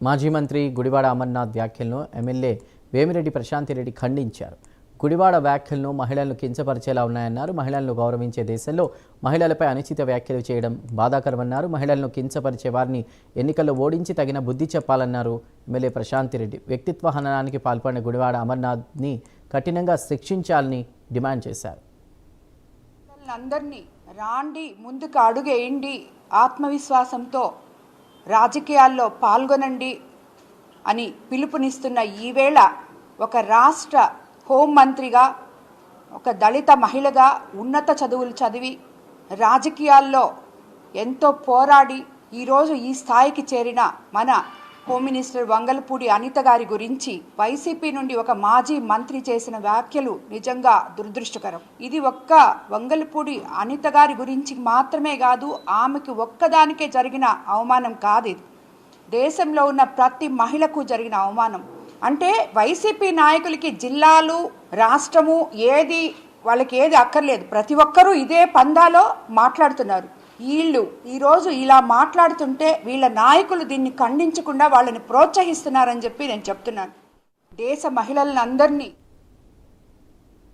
మాజీ మంత్రి గుడివాడ అమర్నాథ్ వ్యాఖ్యలను ఎమ్మెల్యే వేమిరెడ్డి ప్రశాంతిరెడ్డి ఖండించారు. గుడివాడ వ్యాఖ్యలను మహిళలను కించపరిచేలా ఉన్నాయన్నారు. మహిళలను గౌరవించే దేశంలో మహిళలపై అనుచిత వ్యాఖ్యలు చేయడం బాధాకరమన్నారు. మహిళలను కించపరిచే వారిని ఎన్నికల్లో ఓడించి తగిన బుద్ధి చెప్పాలన్నారు ఎమ్మెల్యే ప్రశాంతిరెడ్డి. వ్యక్తిత్వ హననానికి పాల్పడిన గుడివాడ అమర్నాథ్ని కఠినంగా శిక్షించాలని డిమాండ్ చేశారు. అందరినీ రాండి, ముందుకు అడుగేయండి, ఆత్మవిశ్వాసంతో రాజకీయాల్లో పాల్గొనండి అని పిలుపునిస్తున్న ఈవేళ ఒక రాష్ట్ర హోంమంత్రిగా, ఒక దళిత మహిళగా, ఉన్నత చదువులు చదివి రాజకీయాల్లో ఎంతో పోరాడి ఈరోజు ఈ స్థాయికి చేరిన మన హోమ్ మినిస్టర్ వంగలపూడి అనిత గారి గురించి వైసీపీ నుండి ఒక మాజీ మంత్రి చేసిన వ్యాఖ్యలు నిజంగా దురదృష్టకరం. ఇది ఒక్క వంగలపూడి అనిత గారి గురించి మాత్రమే కాదు, ఆమెకి ఒక్కదానికే జరిగిన అవమానం కాదు, ఇది దేశంలో ఉన్న ప్రతి మహిళకు జరిగిన అవమానం. అంటే వైసీపీ నాయకులకి జిల్లాలు, రాష్ట్రము వాళ్ళకి ఏది అక్కర్లేదు, ప్రతి ఒక్కరూ ఇదే పందాలో మాట్లాడుతున్నారు. వీళ్ళు ఈరోజు ఇలా మాట్లాడుతుంటే వీళ్ళ నాయకులు దీన్ని ఖండించకుండా వాళ్ళని ప్రోత్సహిస్తున్నారని చెప్పి నేను చెప్తున్నాను. దేశ మహిళలందరినీ